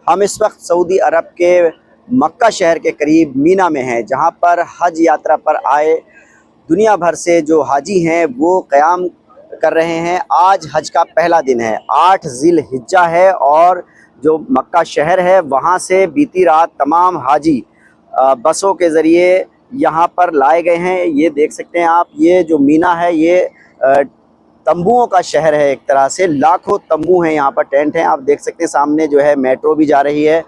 हम इस वक्त सऊदी अरब के मक्का शहर के करीब मीना में हैं, जहां पर हज यात्रा पर आए दुनिया भर से जो हाजी हैं वो क़याम कर रहे हैं। आज हज का पहला दिन है, 8 ज़िल-हिज्जा है और जो मक्का शहर है वहां से बीती रात तमाम हाजी बसों के ज़रिए यहाँ पर लाए गए हैं। ये देख सकते हैं आप, ये जो मीना है ये तंबुओं का शहर है। एक तरह से लाखों तंबू हैं यहाँ पर, टेंट हैं। आप देख सकते हैं सामने जो है मेट्रो भी जा रही है।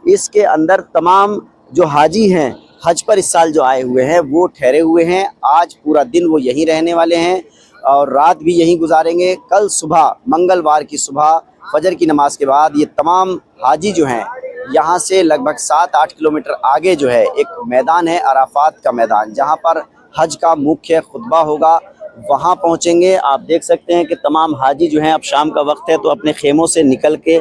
इसके अंदर तमाम जो हाजी हैं हज पर इस साल जो आए हुए हैं वो ठहरे हुए हैं। आज पूरा दिन वो यहीं रहने वाले हैं और रात भी यहीं गुजारेंगे। कल सुबह, मंगलवार की सुबह फजर की नमाज के बाद ये तमाम हाजी जो हैं यहाँ से लगभग 7-8 किलोमीटर आगे जो है एक मैदान है, अराफात का मैदान, जहाँ पर हज का मुख्य खुतबा होगा, वहाँ पहुँचेंगे। आप देख सकते हैं कि तमाम हाजी जो हैं, अब शाम का वक्त है तो अपने खेमों से निकल के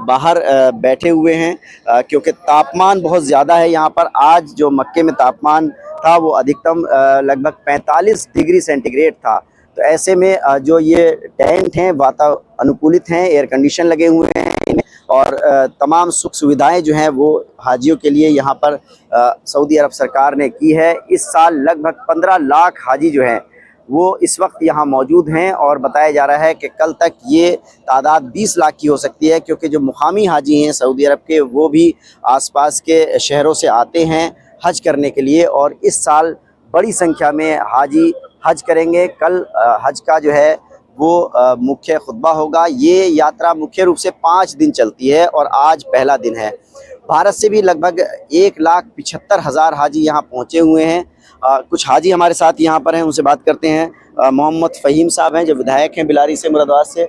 बाहर बैठे हुए हैं, क्योंकि तापमान बहुत ज़्यादा है यहाँ पर। आज जो मक्के में तापमान था वो अधिकतम लगभग 45 डिग्री सेंटीग्रेड था। तो ऐसे में जो ये टेंट हैं वातानुकूलित हैं, एयर कंडीशन लगे हुए हैं और तमाम सुख सुविधाएं जो हैं वो हाजियों के लिए यहाँ पर सऊदी अरब सरकार ने की है। इस साल लगभग 15 लाख हाजी जो हैं वो इस वक्त यहाँ मौजूद हैं और बताया जा रहा है कि कल तक ये तादाद 20 लाख की हो सकती है, क्योंकि जो मुकामी हाजी हैं सऊदी अरब के वो भी आसपास के शहरों से आते हैं हज करने के लिए और इस साल बड़ी संख्या में हाजी हज करेंगे। कल हज का जो है वो मुख्य खुतबा होगा। ये यात्रा मुख्य रूप से 5 दिन चलती है और आज पहला दिन है। भारत से भी लगभग 1,75,000 हाजी यहाँ पहुँचे हुए हैं। कुछ हाजी हमारे साथ यहाँ पर हैं, उनसे बात करते हैं। मोहम्मद फ़हीम साहब हैं जो विधायक हैं बिलारी से, मुरादाबाद से।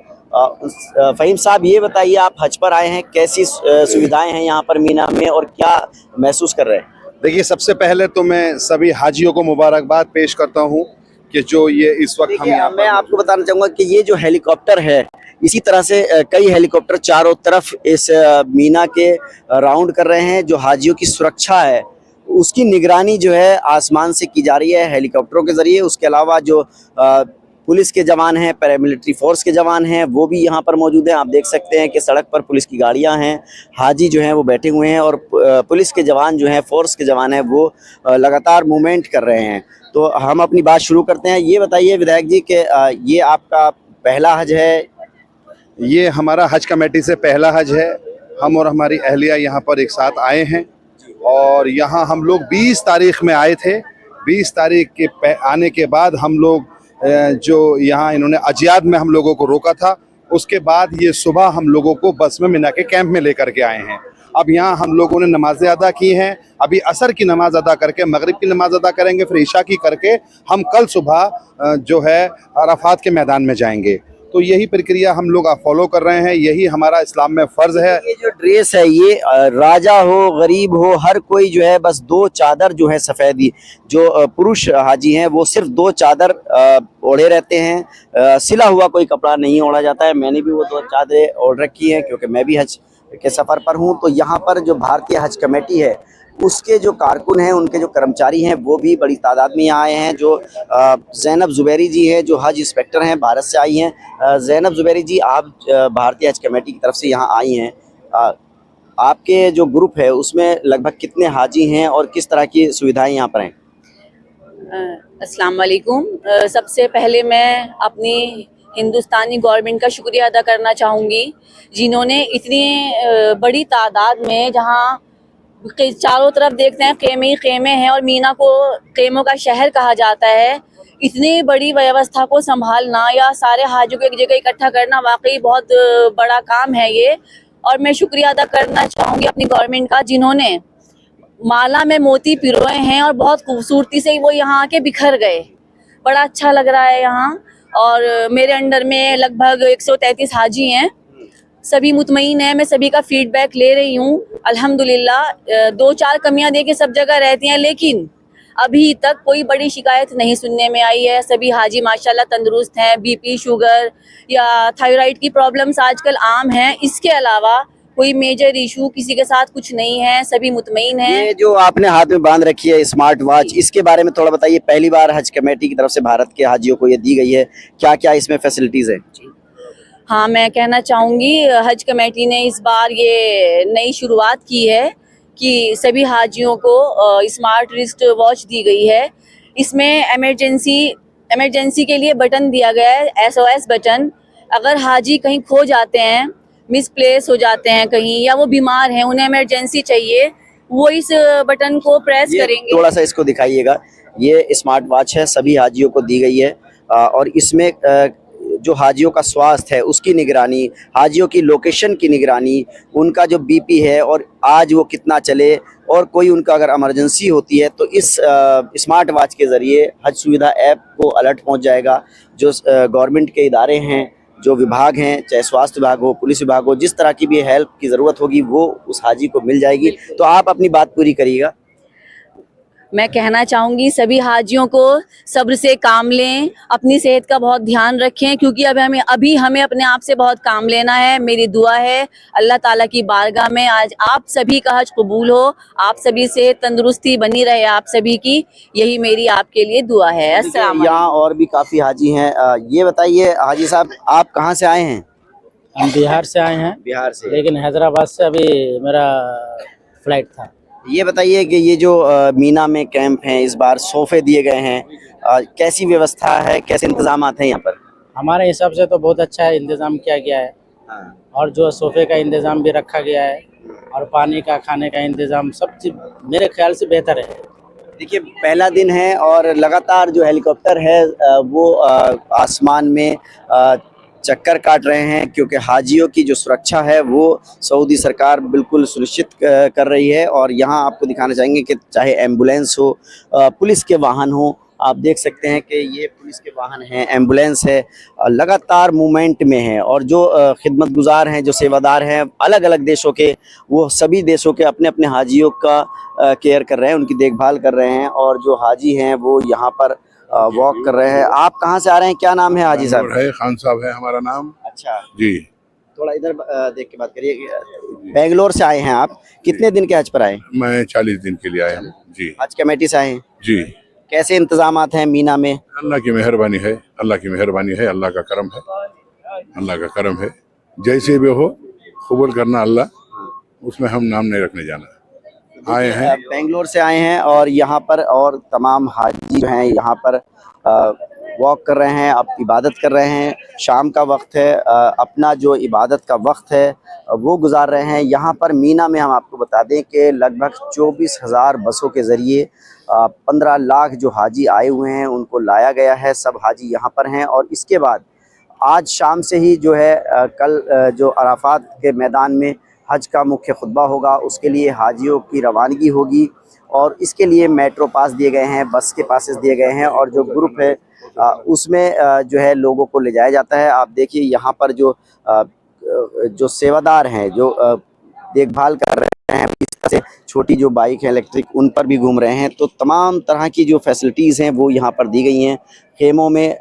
फ़हीम साहब, ये बताइए, आप हज पर आए हैं, कैसी सुविधाएं हैं यहाँ पर मीना में और क्या महसूस कर रहे हैं? देखिए, सबसे पहले तो मैं सभी हाजियों को मुबारकबाद पेश करता हूँ कि जो ये इस वक्त हम यहाँ मैं आपको बताना चाहूँगा कि ये जो हेलीकॉप्टर है, इसी तरह से कई हेलीकॉप्टर चारों तरफ इस मीना के राउंड कर रहे हैं। जो हाजियों की सुरक्षा है उसकी निगरानी जो है आसमान से की जा रही है हेलीकॉप्टरों के ज़रिए। उसके अलावा जो पुलिस के जवान हैं, पैरामिलिट्री फोर्स के जवान हैं, वो भी यहाँ पर मौजूद हैं। आप देख सकते हैं कि सड़क पर पुलिस की गाड़ियाँ हैं, हाजी जो हैं वो बैठे हुए हैं और पुलिस के जवान जो हैं, फोर्स के जवान हैं, वो लगातार मूवमेंट कर रहे हैं। तो हम अपनी बात शुरू करते हैं। ये बताइए विधायक जी कि ये आपका पहला हज है? ये हमारा हज कमेटी से पहला हज है। हम और हमारी अहलिया यहाँ पर एक साथ आए हैं और यहाँ हम लोग 20 तारीख में आए थे। 20 तारीख के आने के बाद हम लोग जो यहाँ इन्होंने अजियाद में हम लोगों को रोका था, उसके बाद ये सुबह हम लोगों को बस में मिना के कैंप में लेकर के आए हैं। अब यहाँ हम लोगों ने नमाज़ें अदा की हैं। अभी असर की नमाज़ अदा करके मगरिब की नमाज़ अदा करेंगे, फिर ईशा की करके हम कल सुबह जो है अराफात के मैदान में जाएंगे। तो यही प्रक्रिया हम लोग फॉलो कर रहे हैं, यही हमारा इस्लाम में फ़र्ज़ है। ये जो ड्रेस है, ये राजा हो गरीब हो हर कोई जो है बस 2 चादर जो है सफ़ेदी, जो पुरुष हाजी हैं वो सिर्फ 2 चादर ओढ़े रहते हैं, सिला हुआ कोई कपड़ा नहीं ओढ़ा जाता है। मैंने भी वो 2 चादरें ओढ़ रखी हैं क्योंकि मैं भी हज के सफ़र पर हूँ। तो यहाँ पर जो भारतीय हज कमेटी है उसके जो कारकुन हैं, उनके जो कर्मचारी हैं वो भी बड़ी तादाद में यहाँ आए हैं। जो ज़ैनब ज़ुबैरी जी हैं जो हज इंस्पेक्टर हैं, भारत से आई हैं। ज़ैनब ज़ुबैरी जी, आप भारतीय हज कमेटी की तरफ से यहाँ आई हैं, आपके जो ग्रुप है उसमें लगभग कितने हाजी हैं और किस तरह की सुविधाएं यहाँ पर हैं? अस्सलाम वालेकुम। सबसे पहले मैं अपनी हिंदुस्तानी गवर्नमेंट का शुक्रिया अदा करना चाहूँगी, जिन्होंने इतनी बड़ी तादाद में, जहाँ चारों तरफ देखते हैं खेमे ही खेमे हैं और मीना को खेमों का शहर कहा जाता है, इतनी बड़ी व्यवस्था को संभालना या सारे हाजियों को एक जगह इकट्ठा करना वाकई बहुत बड़ा काम है ये। और मैं शुक्रिया अदा करना चाहूँगी अपनी गवर्नमेंट का, जिन्होंने माला में मोती पिरोए हैं और बहुत खूबसूरती से वो यहाँ आके बिखर गए। बड़ा अच्छा लग रहा है यहाँ। और मेरे अंडर में लगभग 133 हाजी हैं, सभी मुतमईन हैं। मैं सभी का फीडबैक ले रही हूँ अल्हम्दुलिल्लाह। 2-4 कमियां देखिए सब जगह रहती हैं, लेकिन अभी तक कोई बड़ी शिकायत नहीं सुनने में आई है। सभी हाजी माशाल्लाह तंदुरुस्त हैं। बीपी, शुगर या थायराइड की प्रॉब्लम्स आजकल आम हैं। इसके अलावा कोई मेजर इशू किसी के साथ कुछ नहीं है, सभी मुतमईन हैं। ये जो आपने हाथ में बांध रखी है स्मार्ट वॉच, इसके बारे में थोड़ा बताइए। पहली बार हज कमेटी की तरफ से भारत के हाजियों को ये दी गई है, क्या क्या इसमें फैसिलिटीज़ है? हाँ, मैं कहना चाहूँगी हज कमेटी ने इस बार ये नई शुरुआत की है कि सभी हाजियों को स्मार्ट रिस्ट वॉच दी गई है। इसमें इमरजेंसी के लिए बटन दिया गया है, SOS बटन। अगर हाजी कहीं खो जाते हैं, मिसप्लेस हो जाते हैं कहीं, या वो बीमार हैं, उन्हें इमरजेंसी चाहिए, वो इस बटन को प्रेस ये करेंगे। थोड़ा सा इसको दिखाइएगा। ये स्मार्ट वॉच है, सभी हाजियों को दी गई है और इसमें जो हाजियों का स्वास्थ्य है उसकी निगरानी, हाजियों की लोकेशन की निगरानी, उनका जो बीपी है और आज वो कितना चले, और कोई उनका अगर इमरजेंसी होती है तो इस स्मार्ट वॉच के ज़रिए हज सुविधा ऐप को अलर्ट पहुंच जाएगा। जो गवर्नमेंट के इदारे हैं, जो विभाग हैं, चाहे स्वास्थ्य विभाग हो, पुलिस विभाग हो, जिस तरह की भी हेल्प की ज़रूरत होगी वो उस हाजी को मिल जाएगी। तो आप अपनी बात पूरी करिएगा। मैं कहना चाहूँगी सभी हाजियों को सब्र से काम लें, अपनी सेहत का बहुत ध्यान रखें, क्योंकि अभी हमें अपने आप से बहुत काम लेना है। मेरी दुआ है अल्लाह ताला की बारगाह में आज आप सभी का हज कबूल हो, आप सभी से तंदुरुस्ती बनी रहे आप सभी की, यही मेरी आपके लिए दुआ है। अस्सलाम यहाँ और भी काफ़ी हाजी हैं। ये बताइए हाजी साहब, आप कहाँ से आए हैं? हम बिहार से आए हैं, बिहार से। लेकिन हैदराबाद से अभी मेरा फ्लाइट था। ये बताइए कि ये जो मीना में कैंप हैं, इस बार सोफे दिए गए हैं, कैसी व्यवस्था है, कैसे इंतजामात हैं यहाँ पर? हमारे हिसाब से तो बहुत अच्छा है, इंतज़ाम किया गया है। और जो सोफे का इंतज़ाम भी रखा गया है और पानी का, खाने का इंतज़ाम, सब चीज़ मेरे ख्याल से बेहतर है। देखिए पहला दिन है और लगातार जो हेलीकॉप्टर है वो आसमान में चक्कर काट रहे हैं, क्योंकि हाजियों की जो सुरक्षा है वो सऊदी सरकार बिल्कुल सुनिश्चित कर रही है। और यहाँ आपको दिखाना चाहेंगे कि चाहे एम्बुलेंस हो, पुलिस के वाहन हो, आप देख सकते हैं कि ये पुलिस के वाहन हैं, एम्बुलेंस है, लगातार मूवमेंट में है। और जो खिदमतगुजार हैं, जो सेवादार हैं अलग अलग देशों के, वो सभी देशों के अपने अपने हाजियों का केयर कर रहे हैं, उनकी देखभाल कर रहे हैं। और जो हाजी हैं वो यहाँ पर वॉक कर रहे हैं। आप कहाँ से आ रहे हैं, क्या नाम है हाजी साहब? है खान साहब है हमारा नाम। अच्छा जी, थोड़ा इधर देख के बात करिए। बेंगलोर से आए हैं आप, कितने दिन के हज पर आए? मैं 40 दिन के लिए आया हूँ। जी हज कमेटी से आए हैं। जी, कैसे इंतजामात हैं मीना में? अल्लाह की मेहरबानी है, अल्लाह की मेहरबानी है, अल्लाह का करम है, अल्लाह का करम है। जैसे भी हो कबूल करना अल्लाह, उसमें हम नाम नहीं रखने जाना। आए हैं बेंगलोर से आए हैं और यहाँ पर और तमाम हाजी जो हैं यहाँ पर वॉक कर रहे हैं, अब इबादत कर रहे हैं। शाम का वक्त है, अपना जो इबादत का वक्त है वो गुजार रहे हैं। यहाँ पर मीना में हम आपको बता दें कि लगभग 24,000 बसों के ज़रिए 15 लाख जो हाजी आए हुए हैं उनको लाया गया है। सब हाजी यहाँ पर हैं और इसके बाद आज शाम से ही जो है कल जो अराफात के मैदान में हज का मुख्य खुतबा होगा, उसके लिए हाजियों की रवानगी होगी। और इसके लिए मेट्रो पास दिए गए हैं, बस के पासेस दिए गए हैं और जो ग्रुप है उसमें जो है लोगों को ले जाया जाता है। आप देखिए यहाँ पर जो सेवादार हैं, जो देखभाल कर रहे हैं, इस तरह से छोटी जो बाइक है इलेक्ट्रिक, उन पर भी घूम रहे हैं। तो तमाम तरह की जो फैसिलिटीज़ हैं वो यहाँ पर दी गई हैं। खेमों में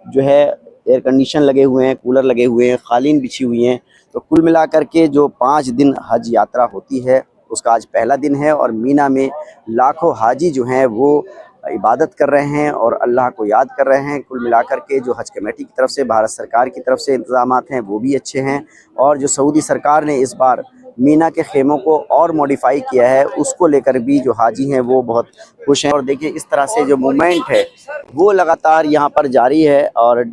जो है एयर कंडीशन लगे हुए हैं, कूलर लगे हुए हैं, कालीन बिछी हुई हैं। तो कुल मिलाकर के जो 5 दिन हज यात्रा होती है उसका आज पहला दिन है और मीना में लाखों हाजी जो हैं वो इबादत कर रहे हैं और अल्लाह को याद कर रहे हैं। कुल मिलाकर के जो हज कमेटी की तरफ से, भारत सरकार की तरफ से इंतज़ामात हैं वो भी अच्छे हैं। और जो सऊदी सरकार ने इस बार मीना के खेमों को और मॉडिफाई किया है उसको लेकर भी जो हाजी हैं वो बहुत खुश हैं। और देखिए इस तरह से जो मूवमेंट है वो लगातार यहाँ पर जारी है। और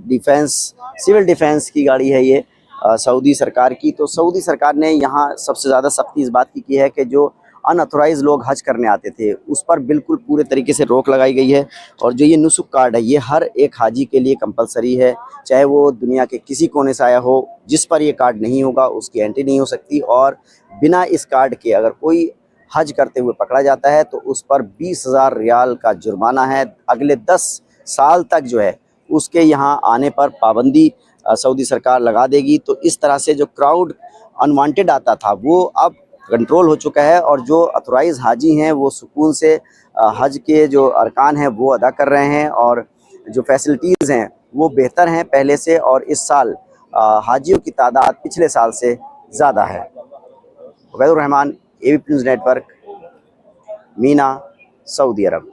सिविल डिफेंस की गाड़ी है ये सऊदी सरकार की। तो सऊदी सरकार ने यहाँ सबसे ज़्यादा सख्ती इस बात की है कि जो अनऑथोराइज लोग हज करने आते थे उस पर बिल्कुल पूरे तरीके से रोक लगाई गई है। और जो ये नुसुक कार्ड है ये हर एक हाजी के लिए कंपलसरी है, चाहे वो दुनिया के किसी कोने से आया हो। जिस पर ये कार्ड नहीं होगा उसकी एंट्री नहीं हो सकती। और बिना इस कार्ड के अगर कोई हज करते हुए पकड़ा जाता है तो उस पर 20,000 रियाल का जुर्माना है। अगले 10 साल तक जो है उसके यहाँ आने पर पाबंदी सऊदी सरकार लगा देगी। तो इस तरह से जो क्राउड अनवांटेड आता था वो अब कंट्रोल हो चुका है और जो ऑथोराइज हाजी हैं वो सुकून से हज के जो अरकान हैं वो अदा कर रहे हैं। और जो फैसिलिटीज़ हैं वो बेहतर हैं पहले से। और इस साल हाजियों की तादाद पिछले साल से ज़्यादा है। Ubaidur Rahman, ABP news network, Mina, सऊदी अरब।